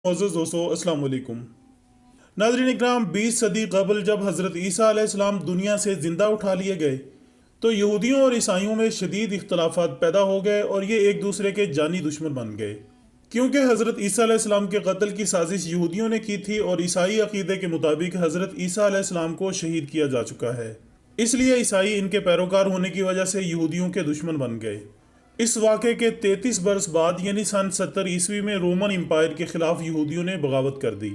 मोअज़्ज़ज़ दोस्तों, अस्सलाम वालेकुम। नाज़रीन इकराम, 20 सदी कबल जब हज़रत ईसा अलैहिस्सलाम दुनिया से ज़िंदा उठा लिए गए तो यहूदियों और ईसाइयों में शदीद इख्तलाफात पैदा हो गए और ये एक दूसरे के जानी दुश्मन बन गए। क्योंकि हज़रत ईसा अलैहिस्सलाम के कत्ल की साजिश यहूदियों ने की थी और ईसाई अकीदे के मुताबिक हज़रत ईसा अलैहिस्सलाम को शहीद किया जा चुका है, इसलिए ईसाई इनके पैरोकार होने की वजह से यहूदियों के दुश्मन बन गए। इस वाक़े के 33 बरस बाद यानी सन 70 ईस्वी में रोमन एम्पायर के खिलाफ यहूदियों ने बगावत कर दी।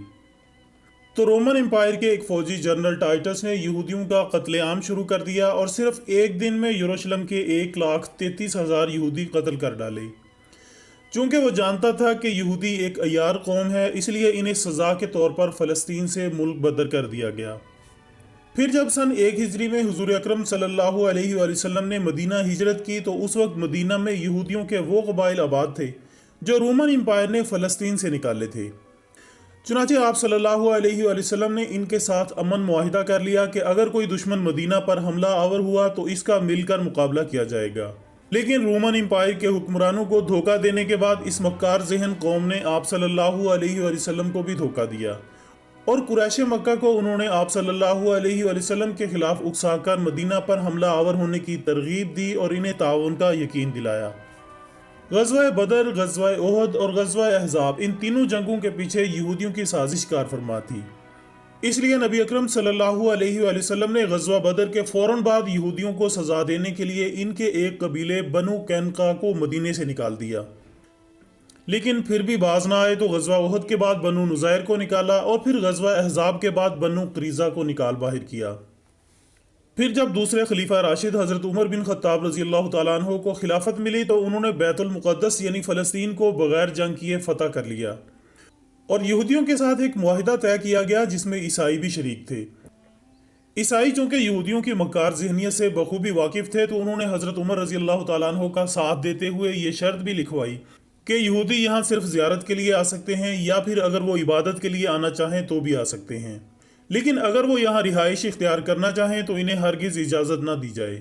तो रोमन एम्पायर के एक फौजी जनरल टाइटस ने यहूदियों का कत्लेआम शुरू कर दिया और सिर्फ एक दिन में यरूशलेम के 1,33,000 यहूदी कत्ल कर डाले। चूंकि वो जानता था कि यहूदी एक अय्यार कौम है, इसलिए इन्हें सज़ा के तौर पर फ़लस्तीन से मुल्क बदर कर दिया गया। फिर जब सन 1 हिजरी में हुजूर अकरम सल्लल्लाहु अलैहि वसल्लम ने मदीना हिजरत की तो उस वक्त मदीना में यहूदियों के वो कबाइल आबाद थे जो रोमन एम्पायर ने फ़लस्तीन से निकाले थे। चुनांचे आप सल्लल्लाहु अलैहि वसल्लम ने इनके साथ अमन मुआहिदा कर लिया कि अगर कोई दुश्मन मदीना पर हमला आवर हुआ तो इसका मिलकर मुकाबला किया जाएगा। लेकिन रोमन एम्पायर के हुक्मरानों को धोखा देने के बाद इस मक्कार ज़हन कौम ने आप सल्लल्लाहु अलैहि वसल्लम को भी धोखा दिया और कुरैश मक्का को उन्होंने आप सल्लल्लाहु अलैहि वसल्लम के खिलाफ उकसाकर मदीना पर हमला आवर होने की तरगीब दी और इन्हें ताउन का यकीन दिलाया। ग़ज़वा बदर, ग़ज़वा ओहद और ग़ज़वा अहज़ाब, इन तीनों जंगों के पीछे यहूदियों की साजिश कार फरमा थी। इसलिए नबी अकरम सल्लल्लाहु अलैहि वसल्लम ने ग़ज़वा बदर के फ़ौरन बाद यहूदियों को सज़ा देने के लिए इनके एक कबीले बनु कैनका को मदीने से निकाल दिया। लेकिन फिर भी बाज ना आए तो ग़ज़वा ओहद के बाद बनु नुज़ैर को निकाला और फिर ग़ज़वा अहज़ाब के बाद बनु क़रीज़ा को निकाल बाहर किया। फिर जब दूसरे खलीफा राशिद हज़रत उमर बिन ख़त्ताब रज़ी अल्लाह तआला अन्हु को खिलाफत मिली तो उन्होंने बैतुल मुक़द्दस यानी फ़लस्तीन को बग़ैर जंग किए फ़तह कर लिया और यहूदियों के साथ एक मुआहिदा तय किया गया जिसमें ईसाई भी शरीक थे। ईसाई चूँकि यहूदियों की मक्कार ज़हनियत से बखूबी वाकिफ़ थे तो उन्होंने हज़रत उमर रज़ी अल्लाह तआला अन्हु का साथ देते हुए ये शर्त भी लिखवाई कि यहूदी यहाँ सिर्फ ज़ियारत के लिए आ सकते हैं या फिर अगर वो इबादत के लिए आना चाहें तो भी आ सकते हैं, लेकिन अगर वो यहाँ रिहाइश इख्तियार करना चाहें तो इन्हें हरगिज़ इजाज़त ना दी जाए।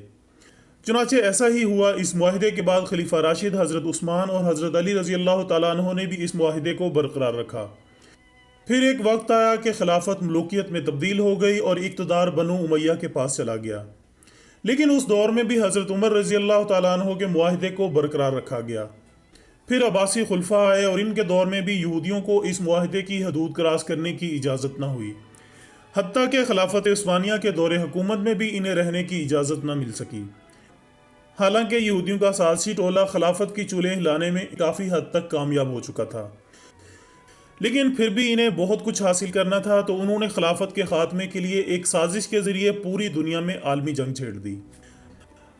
चुनांचे ऐसा ही हुआ। इस मुआहिदे के बाद खलीफा राशिद हज़रत उस्मान और हज़रत अली रज़ी अल्लाह तआला अन्हु ने भी इस मुआहिदे को बरकरार रखा। फिर एक वक्त आया कि खिलाफत मलूकियत में तब्दील हो गई और इक़्तिदार बनु उमैया के पास चला गया, लेकिन उस दौर में भी हज़रत उमर रज़ी अल्लाह तआला अन्हु के मुआहिदे को बरकरार रखा गया। फिर अब्बासी खुलफा आए और इनके दौर में भी यहूदियों को इस मुआहिदे की हदूद क्रॉस करने की इजाज़त न हुई, हत्ता कि खिलाफत उस्मानिया के दौरे हुकूमत में भी इन्हें रहने की इजाज़त न मिल सकी। हालांकि यहूदियों का साजिशी टोला खिलाफत की चूल्हे हिलाने में काफ़ी हद तक कामयाब हो चुका था, लेकिन फिर भी इन्हें बहुत कुछ हासिल करना था तो उन्होंने खिलाफत के खात्मे के लिए एक साजिश के ज़रिए पूरी दुनिया में आलमी जंग छेड़ दी।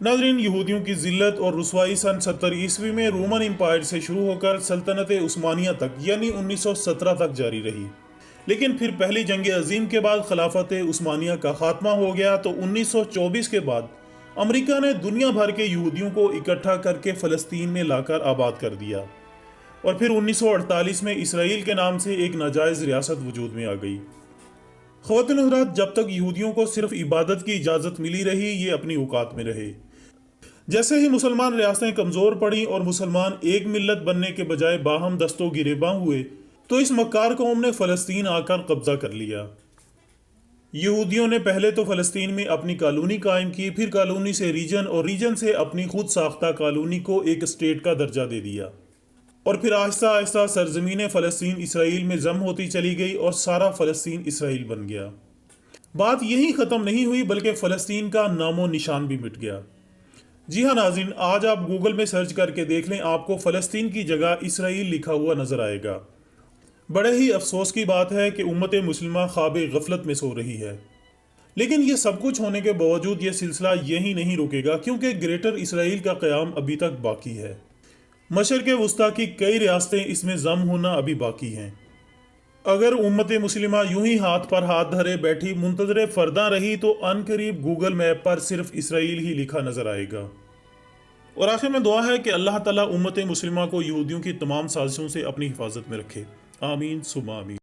नाज़रीन, यहूदियों की ज़िल्लत और रुसवाई सन 70 ईस्वी में रोमन एम्पायर से शुरू होकर सल्तनत उस्मानिया तक यानी 1917 तक जारी रही, लेकिन फिर पहली जंग अजीम के बाद खिलाफत उस्मानिया का खात्मा हो गया तो 1924 के बाद अमेरिका ने दुनिया भर के यहूदियों को इकट्ठा करके फ़लस्तीन में लाकर आबाद कर दिया और फिर 1948 में इसराइल के नाम से एक नाजायज़ रियासत वजूद में आ गई। ख़वातीन और हज़रात, जब तक यहूदियों को सिर्फ इबादत की इजाज़त मिली रही ये अपनी औकात में रहे। जैसे ही मुसलमान रियासतें कमज़ोर पड़ी और मुसलमान एक मिल्लत बनने के बजाय बाहम दस्तों गिरेबां हुए तो इस मक्कार कौम ने फ़लस्तीन आकर कब्ज़ा कर लिया। यहूदियों ने पहले तो फ़लस्तीन में अपनी कॉलोनी कायम की, फिर कॉलोनी से रीजन और रीजन से अपनी खुद साख्ता कॉलोनी को एक स्टेट का दर्जा दे दिया और फिर आहिस्ता आहिस्ता सरजमीन फ़लस्तीन इसराइल में जम होती चली गई और सारा फ़लस्तीन इसराइल बन गया। बात यहीं ख़त्म नहीं हुई बल्कि फ़लस्तीन का नामो निशान भी मिट गया। जी हाँ नाज़रीन, आज आप गूगल में सर्च करके देख लें, आपको फ़लस्तीन की जगह इसराइल लिखा हुआ नज़र आएगा। बड़े ही अफसोस की बात है कि उम्मत मुस्लिमा ख्वाब गफलत में सो रही है, लेकिन ये सब कुछ होने के बावजूद ये सिलसिला यहीं नहीं रुकेगा क्योंकि ग्रेटर इसराइल का क़याम अभी तक बाकी है। मशरिक़ वस्ता की कई रियासतें इसमें जम होना अभी बाकी हैं। अगर उम्मत मुस्लिमा यूं ही हाथ पर हाथ धरे बैठी मुंतज़िर फ़रदा रही तो अनकरीब गूगल मैप पर सिर्फ इसराइल ही लिखा नज़र आएगा। और आखिर में दुआ है कि अल्लाह ताला उम्मत मुस्लिमा को यहूदियों की तमाम साजिशों से अपनी हिफाजत में रखे। आमीन सुम्मा आमीन।